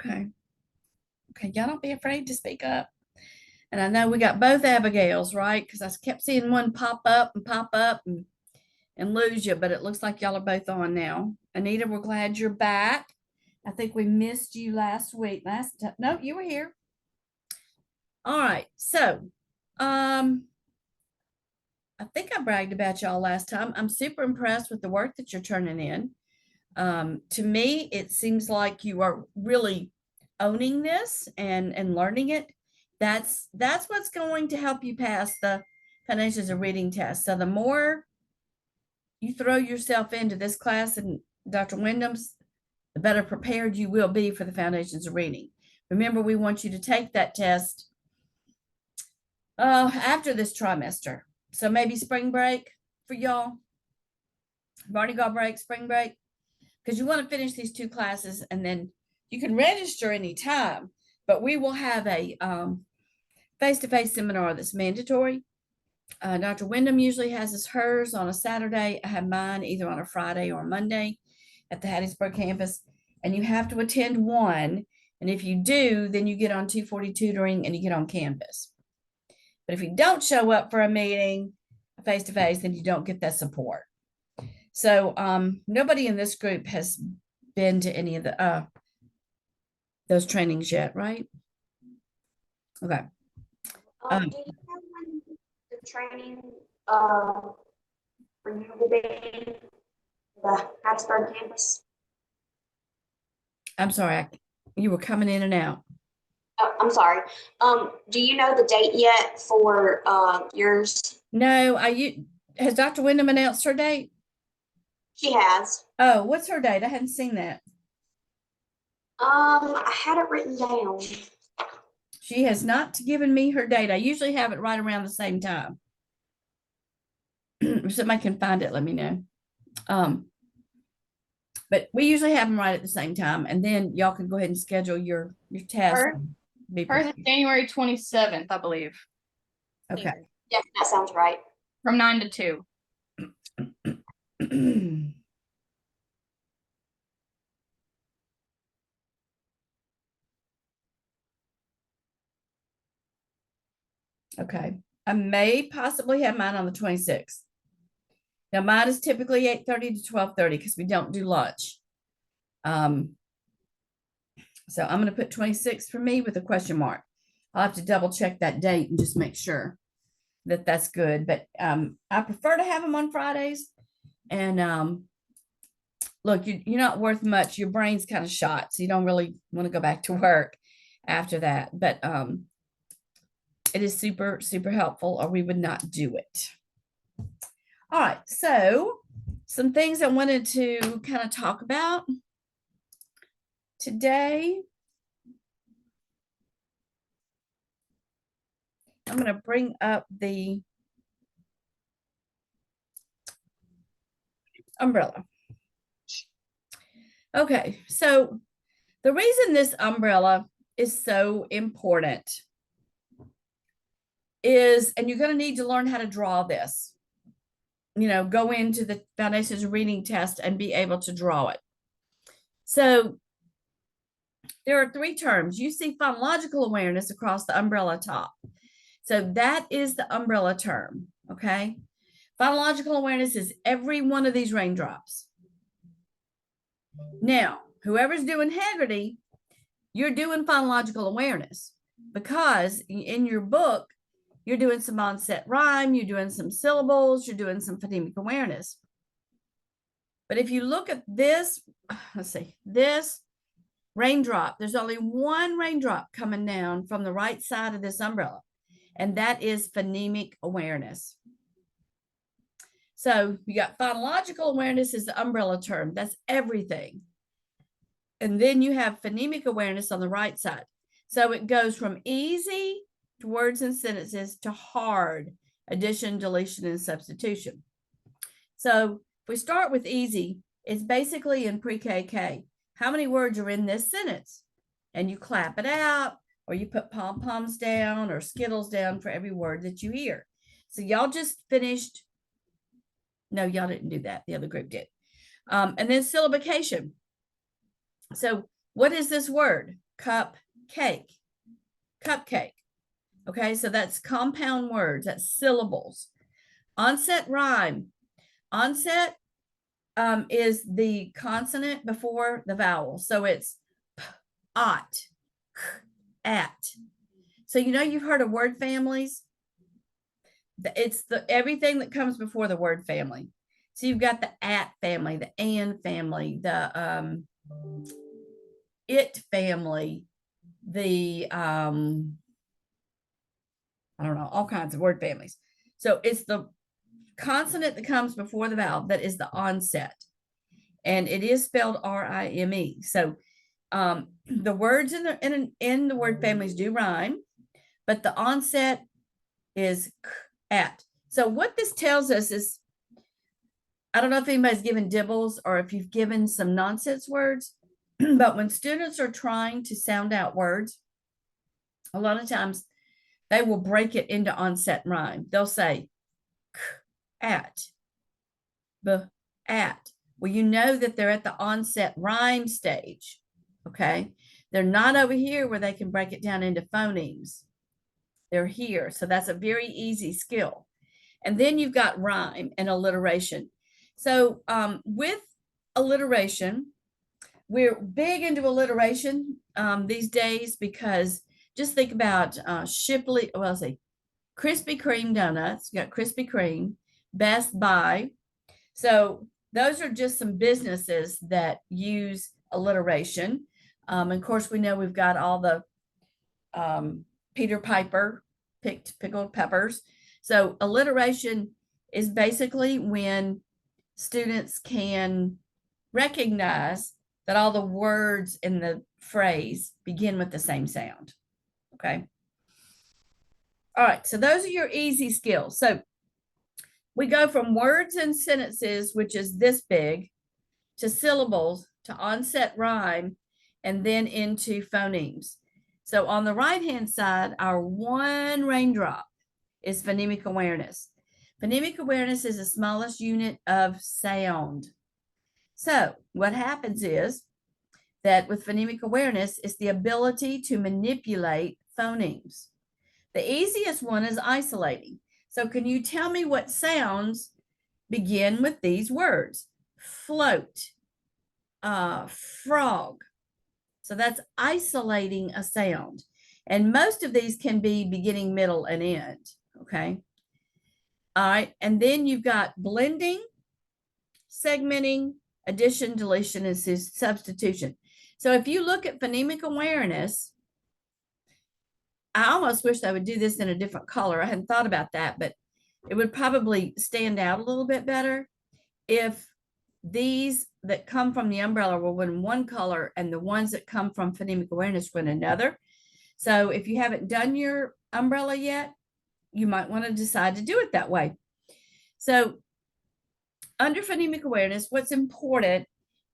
Okay. Okay, y'all don't be afraid to speak up. And I know we got both Abigails, right? Because I kept seeing one pop up and lose you, but it looks like y'all are both on now. Anita, we're glad you're back. I think we missed you last week. No, you were here. All right. So, I think I bragged about y'all last time. I'm super impressed with the work that you're turning in. To me, it seems like you are really owning this and learning it. That's what's going to help you pass the foundations of reading test. So the more you throw yourself into this class and Dr. Wyndham's, the better prepared you will be for the foundations of reading. Remember, we want you to take that test after this trimester. So maybe spring break for y'all. Mardi Gras break, spring break, because you want to finish these two classes and then you can register anytime, but we will have a face-to-face seminar that's mandatory. Dr. Wyndham usually has hers on a Saturday. I have mine either on a Friday or a Monday at the Hattiesburg campus, and you have to attend one. And if you do, then you get on 240 tutoring and you get on campus. But if you don't show up for a meeting face-to-face, then you don't get that support. So nobody in this group has been to any of the those trainings yet, right? Okay. Do you know when the training for you will be the Hattiesburg campus? I'm sorry, you were coming in and out. Oh, I'm sorry. Do you know the date yet for yours? No, has Dr. Wyndham announced her date? She has. Oh, what's her date? I hadn't seen that. I had it written down. She has not given me her date. I usually have it right around the same time. If somebody can find it, let me know. But we usually have them right at the same time, and then y'all can go ahead and schedule your test. Hers is January 27th, I believe. Okay. Yes, that sounds right. From 9 to 2. Okay. I may possibly have mine on the 26th. Now mine is typically 8:30 to 12:30 because we don't do lunch. So I'm going to put 26 for me with a question mark. I'll have to double check that date and just make sure that that's good. But I prefer to have them on Fridays. And look, you're not worth much. Your brain's kind of shot, so you don't really want to go back to work after that. But it is super, super helpful, or we would not do it. All right, so some things I wanted to kind of talk about today. I'm going to bring up the umbrella. Okay, so the reason this umbrella is so important is, and you're going to need to learn how to draw this, go into the foundations reading test and be able to draw it. So there are three terms. You see phonological awareness across the umbrella top. So that is the umbrella term, okay? Phonological awareness is every one of these raindrops. Now, whoever's doing Haggerty, you're doing phonological awareness because in your book, you're doing some onset rhyme, you're doing some syllables, you're doing some phonemic awareness. But if you look at this, let's see, this raindrop, there's only one raindrop coming down from the right side of this umbrella, and that is phonemic awareness. So you got phonological awareness is the umbrella term. That's everything. And then you have phonemic awareness on the right side. So it goes from easy to words and sentences to hard, addition, deletion, and substitution. So if we start with easy, it's basically in pre-KK. How many words are in this sentence? And you clap it out, or you put pom-poms down or Skittles down for every word that you hear. So y'all just finished. No, y'all didn't do that. The other group did. And then syllabication. So what is this word? cupcake, cupcake. Okay, so that's compound words, that's syllables. Onset rhyme. Onset is the consonant before the vowel. So it's p, ot, k, at. So you know you've heard of word families. It's the everything that comes before the word family. So you've got the at family, the and family, the it family, the I don't know, all kinds of word families. So it's the consonant that comes before the vowel that is the onset, and it is spelled R-I-M-E. So the words in the word families do rhyme, but the onset is at. So what this tells us is, I don't know if anybody's given dibbles or if you've given some nonsense words, but when students are trying to sound out words, a lot of times they will break it into onset rhyme. They'll say at, at. Well, you know that they're at the onset rhyme stage. Okay. They're not over here where they can break it down into phonemes. They're here. So that's a very easy skill. And then you've got rhyme and alliteration. So with alliteration, we're big into alliteration these days because just think about Shipley, well, I'll say Krispy Kreme donuts. You got Krispy Kreme, Best Buy. So those are just some businesses that use alliteration. Of course, we know we've got all the Peter Piper, pickled peppers. So alliteration is basically when students can recognize that all the words in the phrase begin with the same sound. Okay. All right. So those are your easy skills. So we go from words and sentences, which is this big, to syllables, to onset rhyme, and then into phonemes. So on the right-hand side, our one raindrop is phonemic awareness. Phonemic awareness is the smallest unit of sound. So what happens is that with phonemic awareness, it's the ability to manipulate phonemes. The easiest one is isolating. So can you tell me what sounds begin with these words? Float, frog. So that's isolating a sound. And most of these can be beginning, middle, and end. Okay. All right. And then you've got blending, segmenting, addition, deletion, and substitution. So if you look at phonemic awareness, I almost wish I would do this in a different color. I hadn't thought about that, but it would probably stand out a little bit better if these that come from the umbrella were in one color and the ones that come from phonemic awareness were in another. So if you haven't done your umbrella yet, you might want to decide to do it that way. So under phonemic awareness, what's important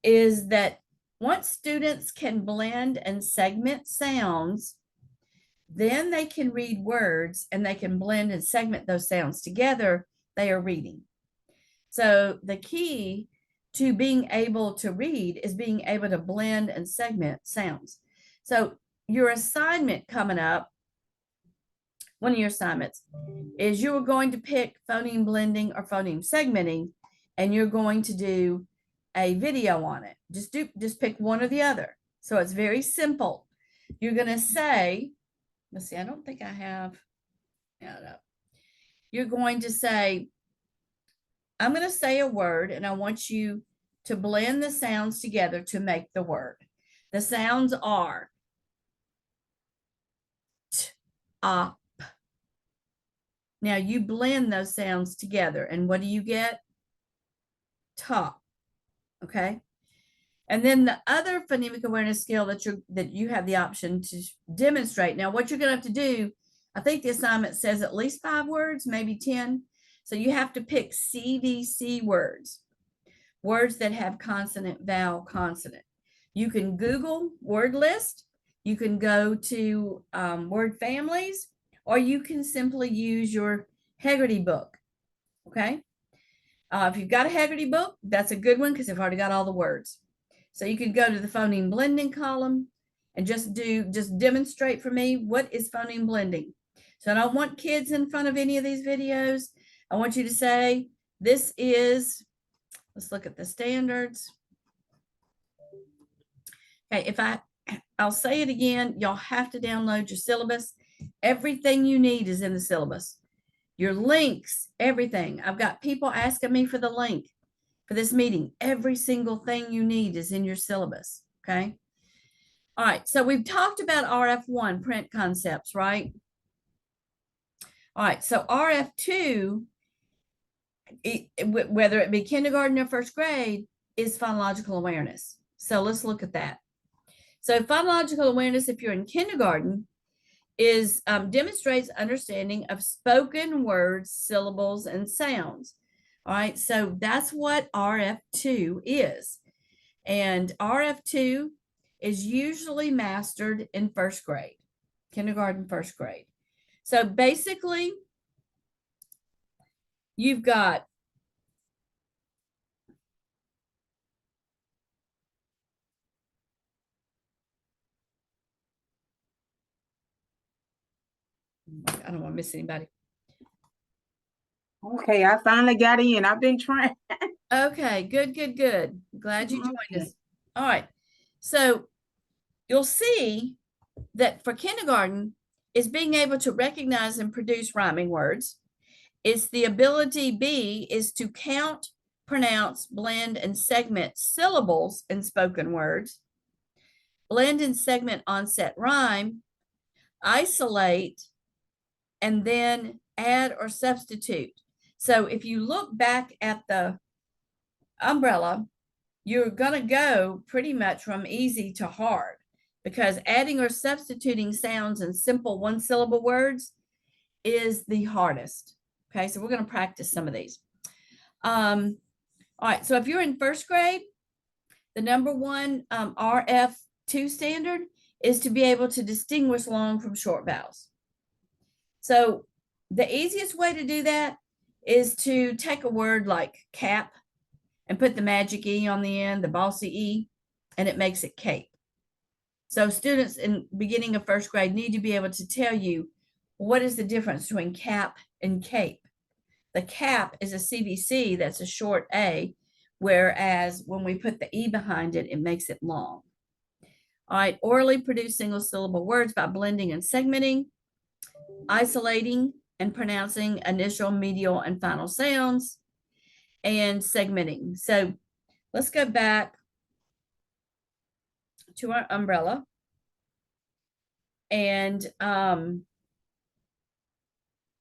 is that once students can blend and segment sounds, then they can read words and they can blend and segment those sounds together. They are reading. So the key to being able to read is being able to blend and segment sounds. So your assignment coming up, one of your assignments is you are going to pick phoneme blending or phoneme segmenting, and you're going to do a video on it. Just pick one or the other. So it's very simple. You're going to say, let's see, I don't think I have, no. You're going to say, I'm going to say a word and I want you to blend the sounds together to make the word. The sounds are t, a, p. Now you blend those sounds together and what do you get? Ta. Okay. And then the other phonemic awareness skill that you have the option to demonstrate. Now what you're going to have to do, I think the assignment says at least 5 words, maybe 10. So you have to pick CVC words, words that have consonant, vowel, consonant. You can Google word list. You can go to word families, or you can simply use your Heggerty book. Okay. If you've got a Heggerty book, that's a good one because they've already got all the words. So you can go to the phoneme blending column and just demonstrate for me what is phoneme blending. So I don't want kids in front of any of these videos. I want you to say, this is, let's look at the standards. Okay, I'll say it again, y'all have to download your syllabus. Everything you need is in the syllabus. Your links, everything. I've got people asking me for the link for this meeting. Every single thing you need is in your syllabus, okay? All right, so we've talked about RF1, print concepts, right? All right, so RF2, whether it be kindergarten or first grade, is phonological awareness. So let's look at that. So phonological awareness, if you're in kindergarten, is demonstrates understanding of spoken words, syllables, and sounds. All right, so that's what RF2 is. And RF2 is usually mastered in first grade, kindergarten, first grade. So basically, you've got I don't want to miss anybody. Okay, I finally got in. I've been trying. Okay, good. Glad you joined Okay. us. All right. So you'll see that for kindergarten is being able to recognize and produce rhyming words. It's the ability, B, is to count, pronounce, blend, and segment syllables in spoken words, blend and segment onset rhyme, isolate, and then add or substitute. So if you look back at the umbrella, you're going to go pretty much from easy to hard, because adding or substituting sounds in simple one-syllable words is the hardest. Okay, so we're going to practice some of these. All right, so if you're in first grade, the number one RF2 standard is to be able to distinguish long from short vowels. So the easiest way to do that is to take a word like cap and put the magic E on the end, the bossy E, and it makes it cape. So students in beginning of first grade need to be able to tell you what is the difference between cap and cape. The cap is a CVC, that's a short A, whereas when we put the E behind it, it makes it long. All right, orally produce single syllable words by blending and segmenting, isolating and pronouncing initial, medial, and final sounds, and segmenting. So let's go back to our umbrella. And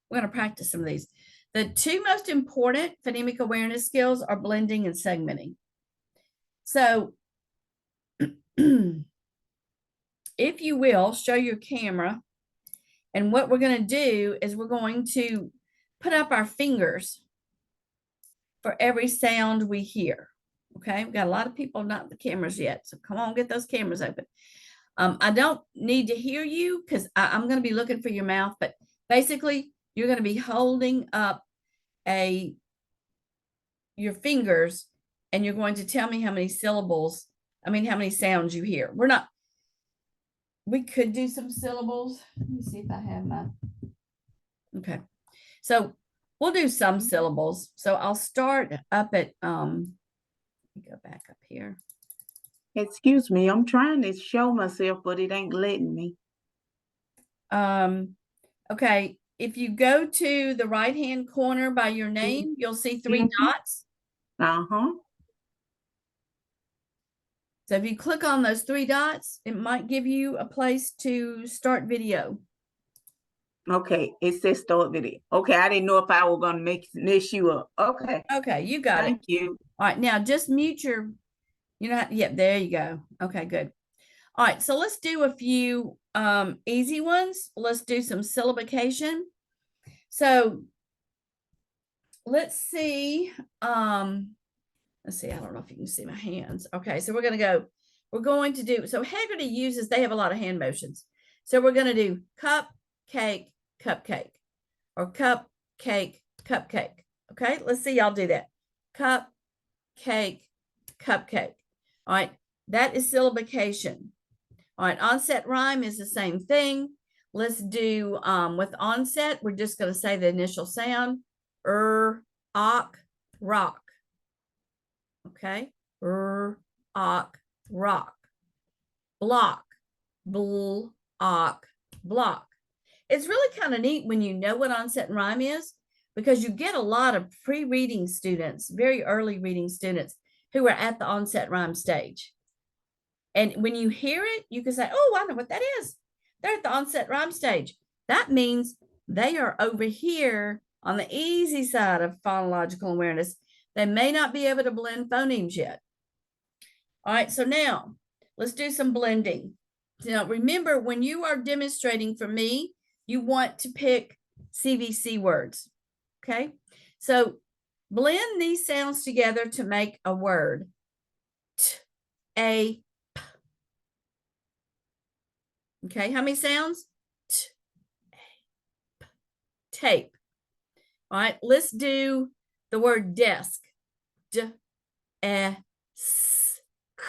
we're going to practice some of these. The two most important phonemic awareness skills are blending and segmenting. So if you will, show your camera. And what we're going to do is we're going to put up our fingers for every sound we hear. Okay, we've got a lot of people not the cameras yet. So come on, get those cameras open. I don't need to hear you because I'm going to be looking for your mouth, but basically you're going to be holding up your fingers and you're going to tell me how many syllables, how many sounds you hear. We could do some syllables. Let me see if I have my, okay. So we'll do some syllables. So I'll start up at, let me go back up here. Excuse me, I'm trying to show myself, but it ain't letting me. Okay, if you go to the right-hand corner by your name, you'll see 3 dots. Uh-huh. So if you click on those 3 dots, it might give you a place to start video. Okay, it says start video. Okay, I didn't know if I was gonna mess you up. Okay. Okay, you got it. Thank you. All right, now just mute your, yep, there you go. Okay, good. All right, so let's do a few easy ones. Let's do some syllabication. So let's see. Let's see, I don't know if you can see my hands. Okay, so we're going to do, so Haggerty uses, they have a lot of hand motions. So we're going to do cup, cake, cupcake, or cup, cake, cupcake. Okay, let's see y'all do that. Cup, cake, cupcake. All right, that is syllabication. All right, onset rhyme is the same thing. Let's do with onset, we're just going to say the initial sound. Ok, rock. Okay. Ok, rock. Block, block, block. It's really kind of neat when you know what onset and rhyme is, because you get a lot of pre-reading students, very early reading students who are at the onset rhyme stage. And when you hear it, you can say, oh, I know what that is. They're at the onset rhyme stage. That means they are over here on the easy side of phonological awareness. They may not be able to blend phonemes yet. All right, so now let's do some blending. Now, remember, when you are demonstrating for me, you want to pick CVC words, okay? So blend these sounds together to make a word. T, A, P. Okay, how many sounds? T, A, P. Tape. All right, let's do the word desk. D, E, S, K.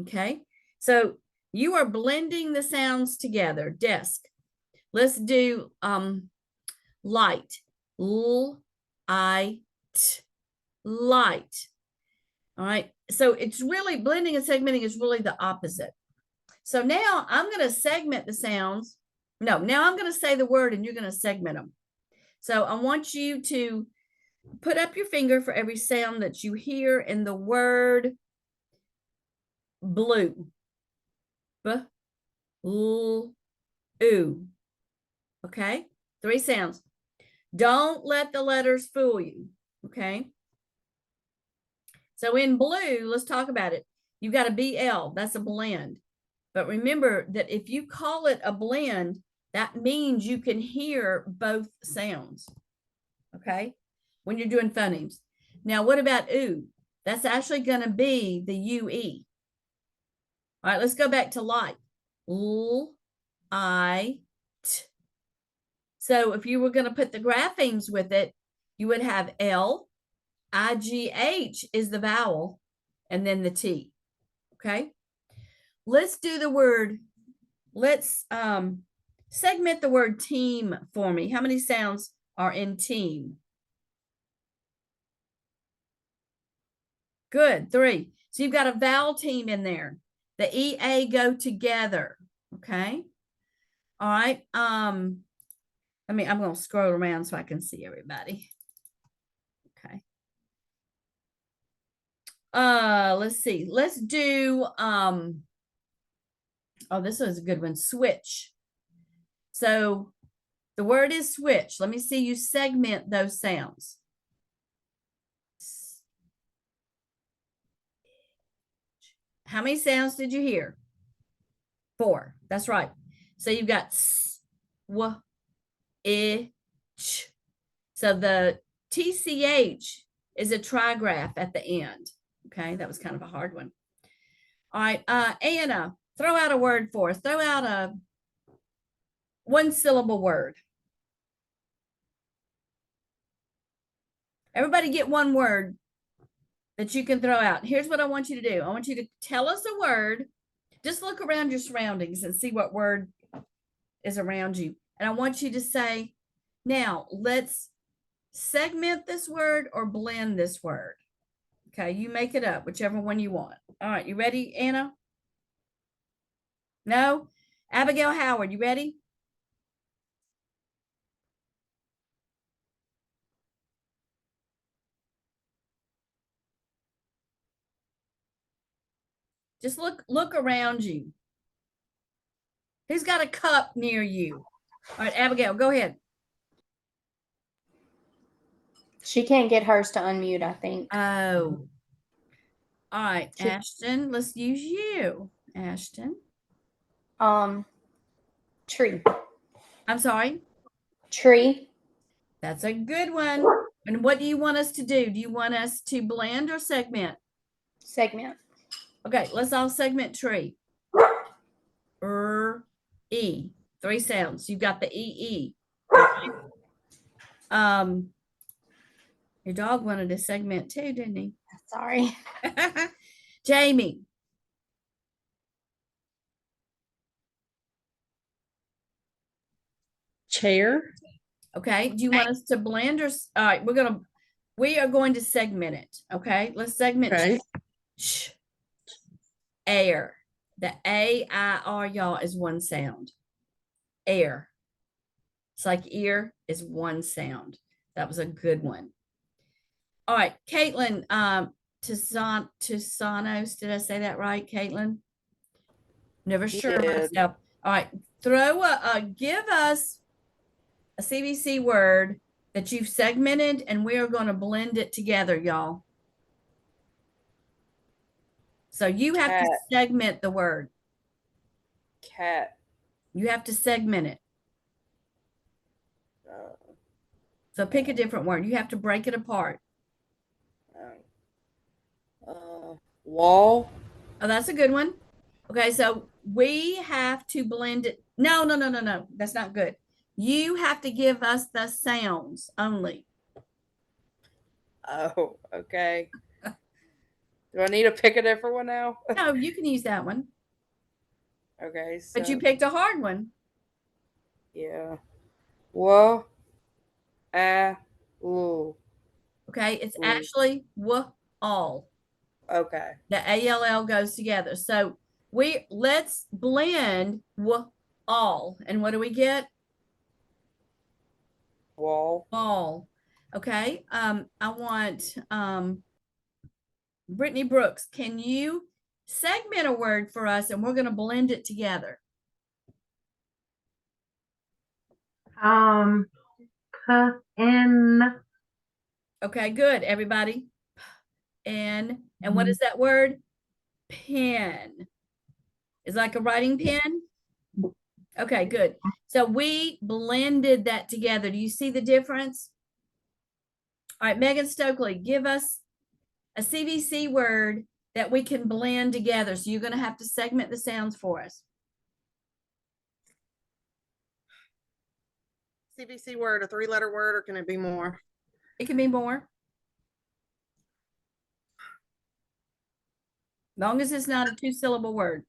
Okay, so you are blending the sounds together. Desk. Let's do light. L, I, T, light. All right, so it's really blending and segmenting is really the opposite. So now I'm going to segment the sounds. No, now I'm going to say the word and you're going to segment them. So I want you to put up your finger for every sound that you hear in the word blue. B, L, oo. Okay, 3 sounds. Don't let the letters fool you. Okay. So in blue, let's talk about it. You got a BL, that's a blend. But remember that if you call it a blend, that means you can hear both sounds. Okay, when you're doing phonemes. Now, what about oo? That's actually going to be the UE. All right, let's go back to light. L, I, T. So if you were going to put the graphemes with it, you would have L, IGH is the vowel, and then the T. Okay. Let's do the word. Let's segment the word team for me. How many sounds are in team? Good, 3. So you've got a vowel team in there. The EA go together. Okay. All right. I'm going to scroll around so I can see everybody. Okay. Let's see. Let's do oh, this is a good one. Switch. So the word is switch. Let me see you segment those sounds. How many sounds did you hear? 4. That's right. So you've got s, w, I, ch. So the TCH is a trigraph at the end. Okay, that was kind of a hard one. All right, Anna, throw out a word for us. Throw out a 1-syllable word. Everybody get one word that you can throw out. Here's what I want you to do. I want you to tell us a word. Just look around your surroundings and see what word is around you. And I want you to say, now let's segment this word or blend this word. Okay, you make it up, whichever one you want. All right, you ready, Anna? No? Abigail Howard, you ready? Just look around you. Who's got a cup near you? All right, Abigail, go ahead. She can't get hers to unmute, I think. Oh. All right, Ashton, let's use you. Ashton. Tree. I'm sorry. Tree. That's a good one. And what do you want us to do? Do you want us to blend or segment? Segment. Okay, let's all segment tree. E. 3 sounds. You've got the EE. Okay. Your dog wanted a segment too, didn't he? Sorry. Jamie. Chair. Okay, do you want us to blend or, all right, we are going to segment it. Okay, let's segment. Okay. Air. The A-I-R, y'all, is one sound. Air. It's like ear is one sound. That was a good one. All right, Caitlin, Tusanos, did I say that right, Caitlin? Never sure did. myself. All right, give us a CVC word that you've segmented, and we are going to blend it together, y'all. So you have to Cat. segment the word. Cat. You have to segment it. Uh, So pick a different word. You have to break it apart. Wall. Oh, that's a good one. Okay, so we have to blend it. No. That's not good. You have to give us the sounds only. Oh, okay. Do I need to pick a different one now? No, you can use that one. Okay, so But you picked a hard one. yeah. Wa. Ooh. Okay, it's Ooh. actually all. Okay. The ALL goes together. So let's blend all. And what do we get? Wall. All. Okay. I want Brittany Brooks, can you segment a word for us and we're going to blend it together? In. Okay, good, everybody. And what is that word? Pen. Is like a writing pen? Okay, good. So we blended that together. Do you see the difference? All right, Megan Stokely, give us a CVC word that we can blend together. So you're going to have to segment the sounds for us. CVC word, a 3-letter word, or can it be more? It can be more. Long as it's not a 2-syllable word.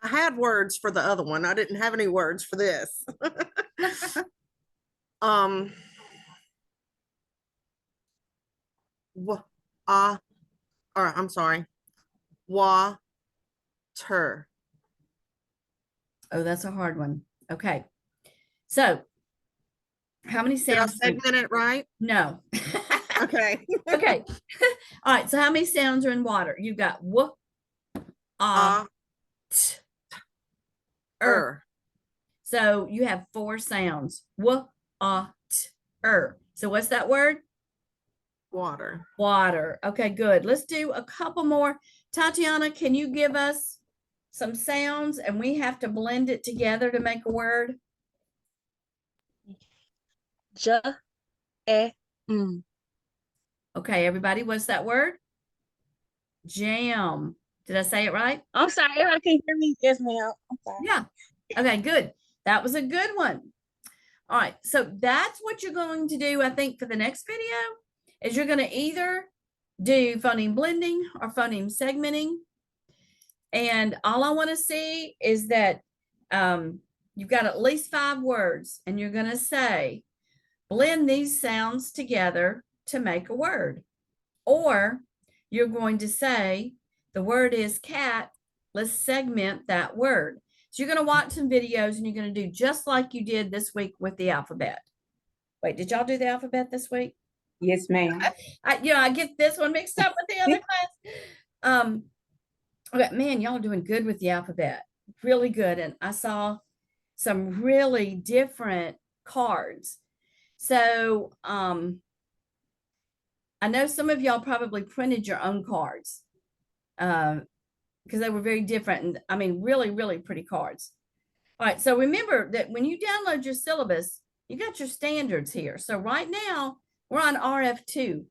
I had words for the other one. I didn't have any words for this. I'm sorry. Water. Oh, that's a hard one. Okay. So how many Did I sounds? segment it right? No. Okay. Okay. All right. So how many sounds are in water? You've got w, t, So you have 4 sounds. W, t, So what's that word? Water. Water. Okay, good. Let's do a couple more. Tatiana, can you give us some sounds and we have to blend it together to make a word? Okay, everybody, what's that word? Jam. Did I say it right? I'm sorry, everybody can hear me. Yes, ma'am. I'm sorry. Yeah. Okay, good. That was a good one. All right. So that's what you're going to do, I think, for the next video, is you're going to either do phoneme blending or phoneme segmenting. And all I want to see is that you've got at least 5 words, and you're going to say, blend these sounds together to make a word. Or you're going to say, the word is cat. Let's segment that word. So you're going to watch some videos and you're going to do just like you did this week with the alphabet. Wait, did y'all do the alphabet this week? Yes, ma'am. I get this one mixed up with the other class. Okay, man, y'all are doing good with the alphabet. Really good. And I saw some really different cards. So I know some of y'all probably printed your own cards because they were very different. And I mean, really, really pretty cards. All right. So remember that when you download your syllabus, you got your standards here. So right now we're on RF2.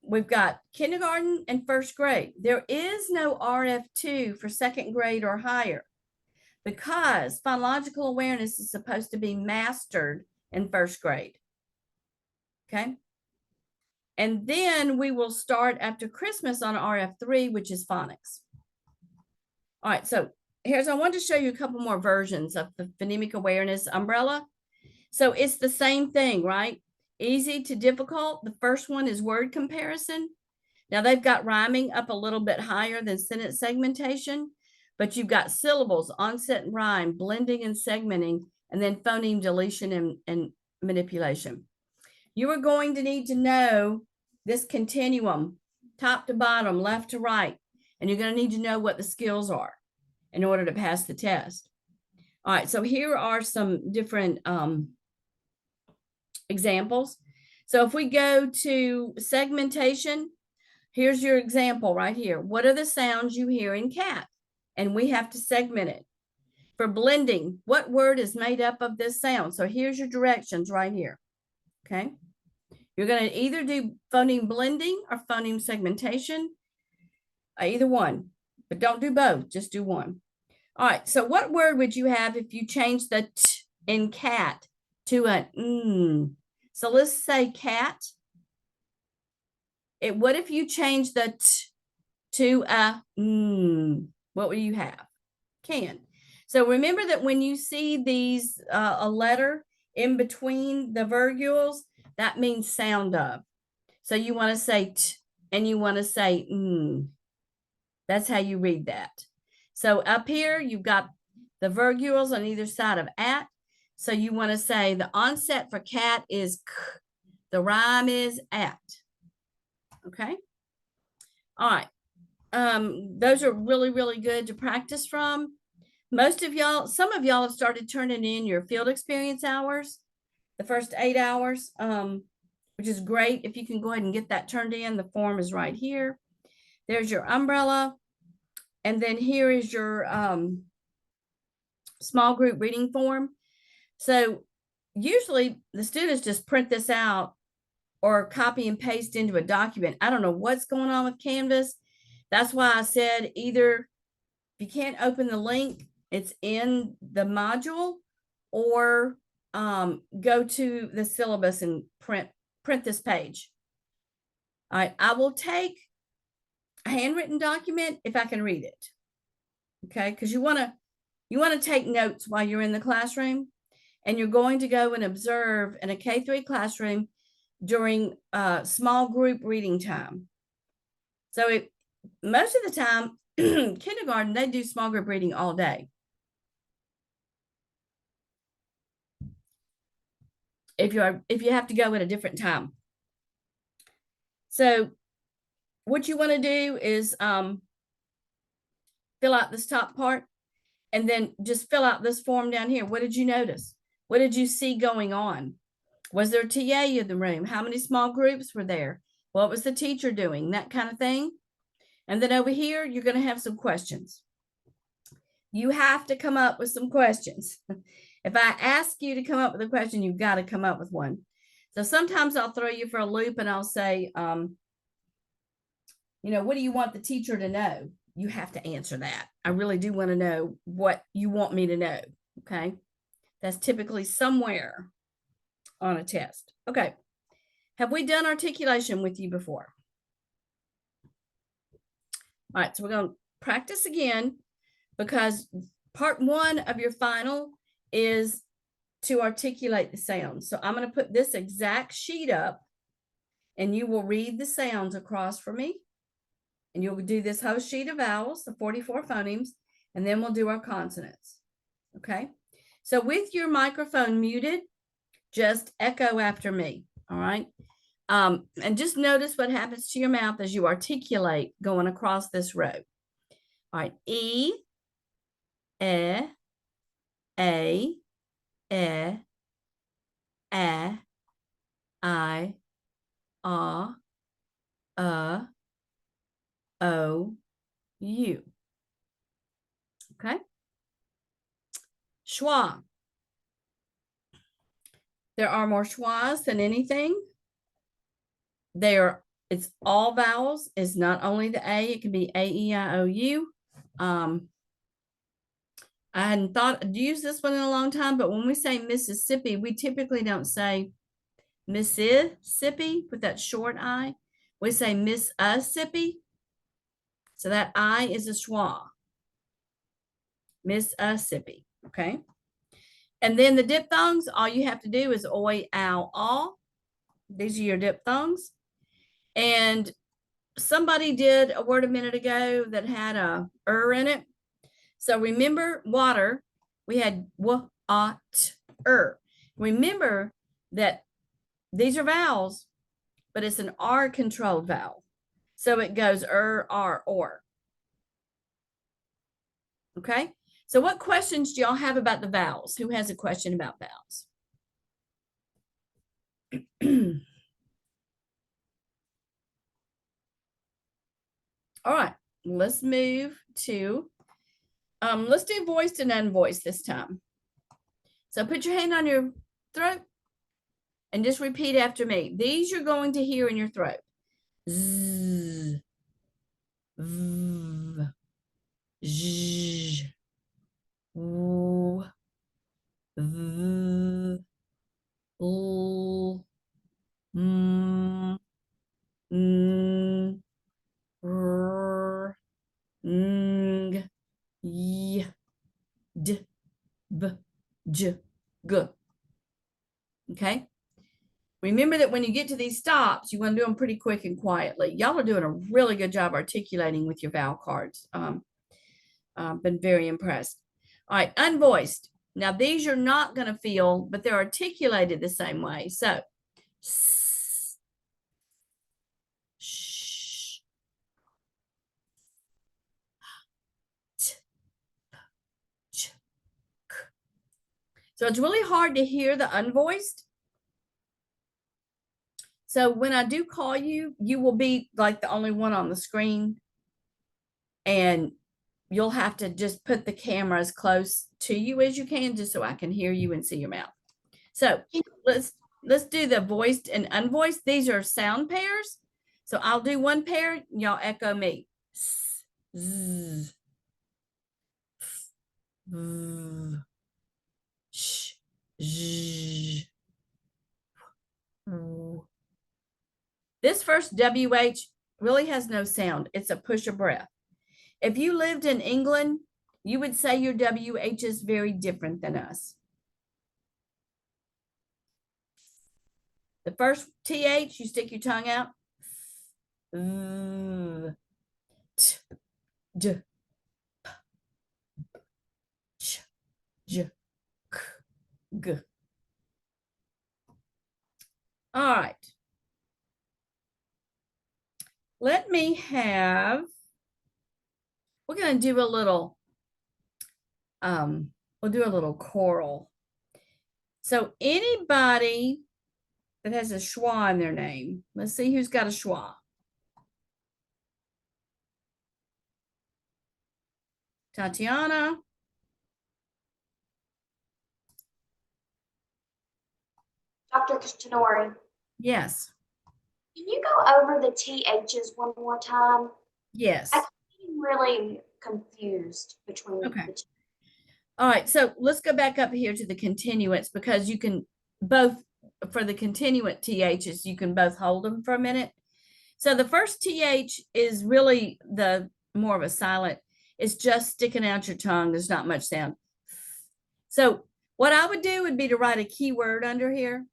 We've got kindergarten and 1st grade. There is no RF2 for 2nd grade or higher because phonological awareness is supposed to be mastered in 1st grade. Okay. And then we will start after Christmas on RF3, which is phonics. All right. So I want to show you a couple more versions of the phonemic awareness umbrella. So it's the same thing, right? Easy to difficult. The first one is word comparison. Now they've got rhyming up a little bit higher than sentence segmentation, but you've got syllables, onset and rhyme, blending and segmenting, and then phoneme deletion and manipulation. You are going to need to know this continuum, top to bottom, left to right, and you're going to need to know what the skills are in order to pass the test. All right, so here are some different examples. So if we go to segmentation, here's your example right here. What are the sounds you hear in cat? And we have to segment it. For blending, what word is made up of this sound? So here's your directions right here. Okay. You're going to either do phoneme blending or phoneme segmentation, either one, but don't do both, just do one. All right, so what word would you have if you change the t in cat to an mm? So let's say cat. What if you change the t to a mm? What will you have? Can. So remember that when you see these, a letter in between the virgules, that means sound of. So you want to say t and you want to say mm. That's how you read that. So up here, you've got the virgules on either side of at. So you want to say the onset for cat is k. The rhyme is at. Okay. All right. Those are really, really good to practice from. Most of y'all, some of y'all have started turning in your field experience hours, the first 8 hours, which is great. If you can go ahead and get that turned in, the form is right here. There's your umbrella. And then here is your small group reading form. So usually the students just print this out or copy and paste into a document. I don't know what's going on with Canvas. That's why I said either if you can't open the link, it's in the module, or go to the syllabus and print this page. All right, I will take a handwritten document if I can read it. Okay, because you want to take notes while you're in the classroom, and you're going to go and observe in a K-3 classroom during small group reading time. So most of the time, kindergarten, they do small group reading all day. If you have to go at a different time. So what you want to do is fill out this top part and then just fill out this form down here. What did you notice? What did you see going on? Was there a TA in the room? How many small groups were there? What was the teacher doing? That kind of thing. And then over here, you're going to have some questions. You have to come up with some questions. If I ask you to come up with a question, you've got to come up with one. So sometimes I'll throw you for a loop and I'll say, what do you want the teacher to know? You have to answer that. I really do want to know what you want me to know. Okay. That's typically somewhere on a test. Okay. Have we done articulation with you before? All right. So we're going to practice again, because part 1 of your final is to articulate the sounds. So I'm going to put this exact sheet up and you will read the sounds across for me. And you'll do this whole sheet of vowels, the 44 phonemes, and then we'll do our consonants. Okay. So with your microphone muted, just echo after me. All right. And just notice what happens to your mouth as you articulate going across this row. All right. E, a, I, O, U. Okay. Schwa. There are more schwas than anything. It's all vowels. It's not only the A, it can be A, E, I, O, U. I hadn't used this one in a long time, but when we say Mississippi, we typically don't say Mississippi with that short I. We say Mississippi. So that I is a schwa. Mississippi. Okay. And then the diphthongs, all you have to do is oi, ow, aw. These are your diphthongs. And somebody did a word a minute ago that had a in it. So remember water, we had w, a, t, Remember that these are vowels, but it's an R controlled vowel. So it goes R, or. Okay. So what questions do y'all have about the vowels? Who has a question about vowels? All right, let's move to, let's do voiced and unvoiced this time. So put your hand on your throat and just repeat after me. These you're going to hear in your throat. Z, v, zh, w, v, l, m, n, r, ng, y, d, b, j, g. Okay. Remember that when you get to these stops, you want to do them pretty quick and quietly. Y'all are doing a really good job articulating with your vowel cards. Been very impressed. All right, unvoiced. Now these you're not going to feel, but they're articulated the same way. So, s, sh, t, ch, k. So it's really hard to hear the unvoiced. So when I do call you, you will be like the only one on the screen, and you'll have to just put the camera as close to you as you can, just so I can hear you and see your mouth. So let's do the voiced and unvoiced. These are sound pairs. So I'll do one pair, y'all echo me. S, z, f, v, sh, zh, w. This first WH really has no sound. It's a push of breath. If you lived in England, you would say your WH is very different than us. The first TH, you stick your tongue out. T, j, p, ch, j, k, g. All right. Let me have, we're going to do a little, we'll do a little choral. So anybody that has a schwa in their name, let's see who's got a schwa. Tatiana. Dr. Tenori, Yes. can you go over the THs one more time? Yes. I'm really confused between Okay. the two. All right. So let's go back up here to the continuance, because you can both, for the continuant THs, you can both hold them for a minute. So the first TH is really the more of a silent. It's just sticking out your tongue. There's not much sound. So what I would do would be to write a keyword under here,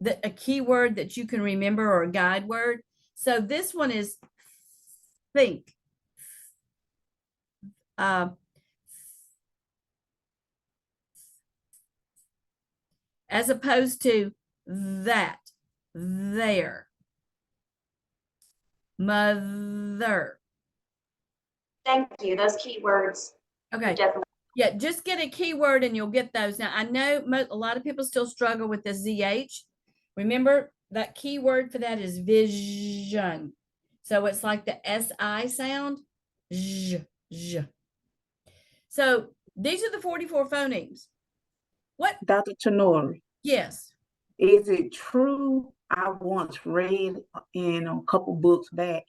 a keyword that you can remember, or a guide word. So this one is think. As opposed to that, there, mother. Thank you. Those keywords. Okay. Definitely. Yeah, just get a keyword and you'll get those. Now, I know a lot of people still struggle with the ZH. Remember, that keyword for that is vision. So it's like the SI sound. Z, z. So these are the 44 phonemes. What? Dr. Tenori, Yes. is it true? I once read in a couple books back,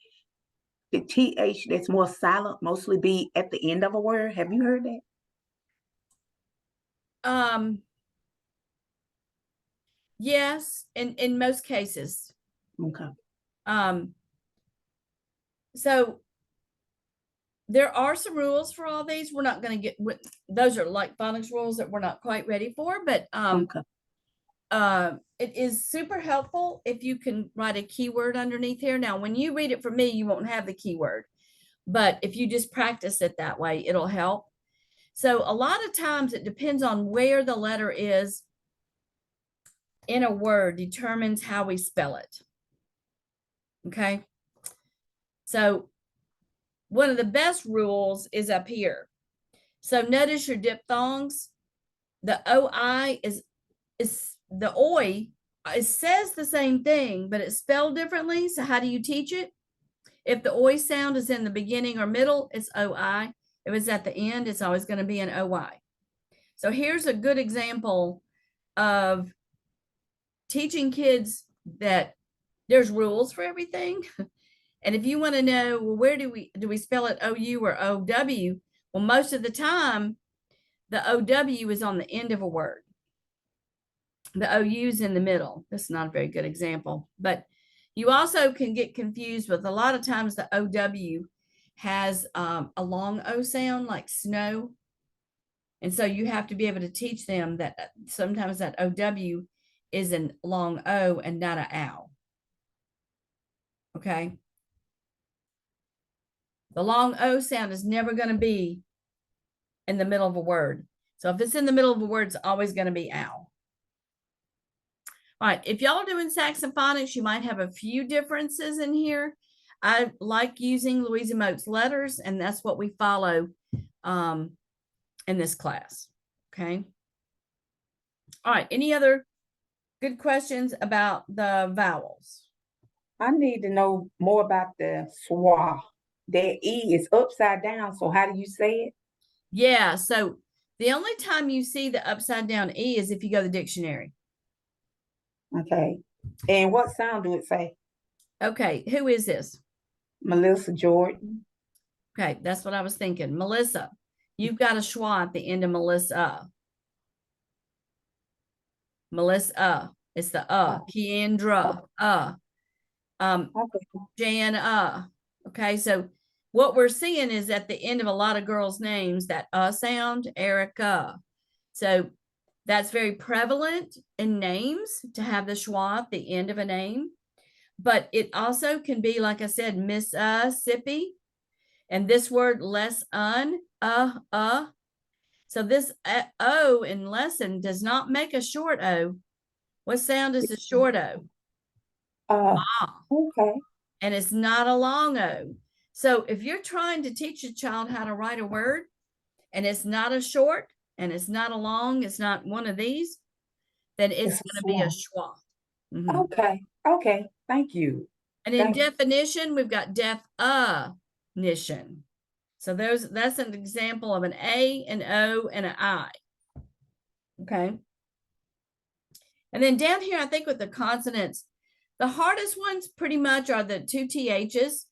the TH that's more silent mostly be at the end of a word. Have you heard that? Yes, in most cases. Okay. So there are some rules for all these. We're not going to get those are like phonics rules that we're not quite ready for, but Okay. it is super helpful if you can write a keyword underneath here. Now, when you read it from me, you won't have the keyword, but if you just practice it that way, it'll help. So a lot of times it depends on where the letter is in a word determines how we spell it. Okay. So one of the best rules is up here. So notice your diphthongs. The OI is the OI. It says the same thing, but it's spelled differently. So how do you teach it? If the OI sound is in the beginning or middle, it's OI. If it's at the end, it's always going to be an OY. So here's a good example of teaching kids that there's rules for everything. And if you want to know, well, where do we spell it OU or OW? Well, most of the time, the OW is on the end of a word. The OU is in the middle. That's not a very good example, but you also can get confused with a lot of times the OW has a long O sound like snow. And so you have to be able to teach them that sometimes that OW is a long O and not an ow. Okay. The long O sound is never going to be in the middle of a word. So if it's in the middle of a word, it's always going to be ow. All right. If y'all are doing Saxon phonics, you might have a few differences in here. I like using Louisa Moat's letters, and that's what we follow in this class. Okay. All right. Any other good questions about the vowels? I need to know more about the schwa. That E is upside down. So how do you say it? Yeah. So the only time you see the upside down E is if you go to the dictionary. Okay. And what sound do it say? Okay. Who is this? Melissa Jordan. Okay. That's what I was thinking. Melissa. You've got a schwa at the end of Melissa. Melissa. It's the Kendra. Okay. Jan. Okay. So what we're seeing is at the end of a lot of girls' names, that sound, Erica. So that's very prevalent in names to have the schwa at the end of a name. But it also can be, like I said, Mississippi. And this word less So this O in lesson does not make a short O. What sound is the short O? Okay. And it's not a long O. So if you're trying to teach a child how to write a word and it's not a short and it's not a long, it's not one of these, then it's going to be a schwa. Mhm. Okay. Okay. Thank you. And in Thank you. definition, we've got definition. So that's an example of an A, an O, and an I. Okay. And then down here, I think with the consonants, the hardest ones pretty much are the two THs,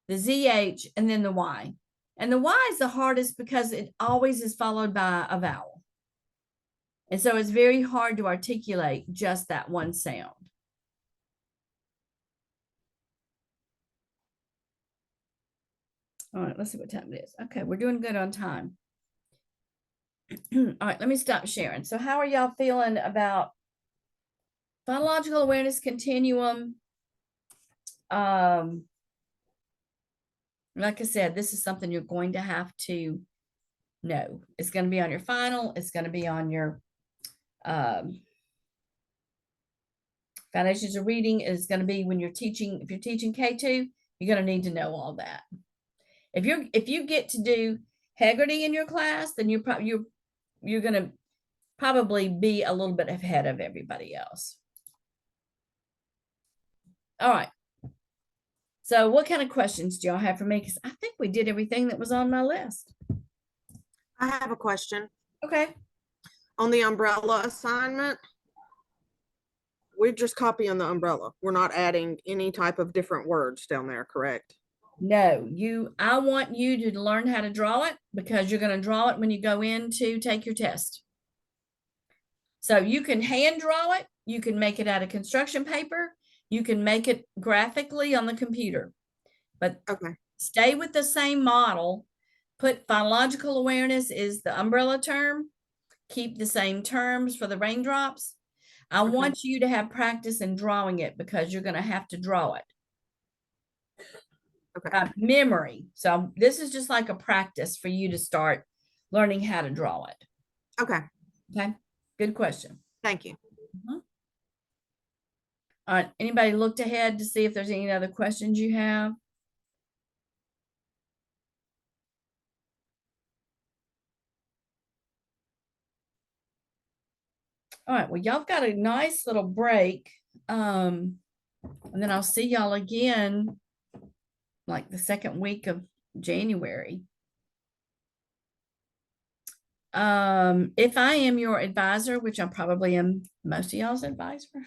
the ZH, and then the Y. And the Y is the hardest because it always is followed by a vowel. And so it's very hard to articulate just that one sound. All right, let's see what time it is. Okay, we're doing good on time. All right, let me stop sharing. So how are y'all feeling about phonological awareness continuum? Like I said, this is something you're going to have to know. It's going to be on your final. It's going to be on your foundations of reading. It's going to be when you're teaching. If you're teaching K2, you're going to need to know all that. If you get to do Haggerty in your class, then you're going to probably be a little bit ahead of everybody else. All right. So what kind of questions do y'all have for me? Because I think we did everything that was on my list. I have a question. Okay. On the umbrella assignment, we're just copying the umbrella. We're not adding any type of different words down there, correct? No, I want you to learn how to draw it because you're going to draw it when you go in to take your test. So you can hand draw it. You can make it out of construction paper. You can make it graphically on the computer. But Okay. Stay with the same model. Put phonological awareness is the umbrella term. Keep the same terms for the raindrops. I Okay. want you to have practice in drawing it because you're going to have to draw it. Okay. Memory. So this is just like a practice for you to start learning how to draw it. Okay. Okay. Good question. Thank you. All right. Anybody looked ahead to see if there's any other questions you have? All right. Well, y'all got a nice little break. And then I'll see y'all again like the second week of January. If I am your advisor, which I probably am most of y'all's advisor,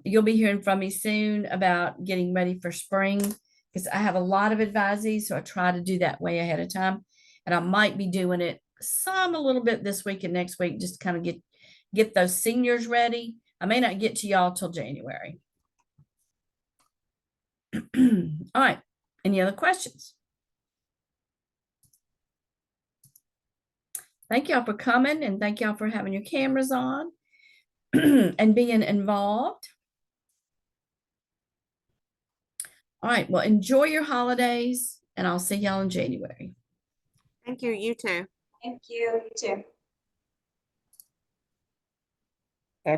you'll be hearing from me soon about getting ready for spring because I have a lot of advisees, so I try to do that way ahead of time. And I might be doing it a little bit this week and next week, just kind of get those seniors ready. I may not get to y'all till January. All right. Any other questions? Thank y'all for coming and thank y'all for having your cameras on and being involved. All right. Well, enjoy your holidays and I'll see y'all in January. Thank you. You too. Thank you. You too.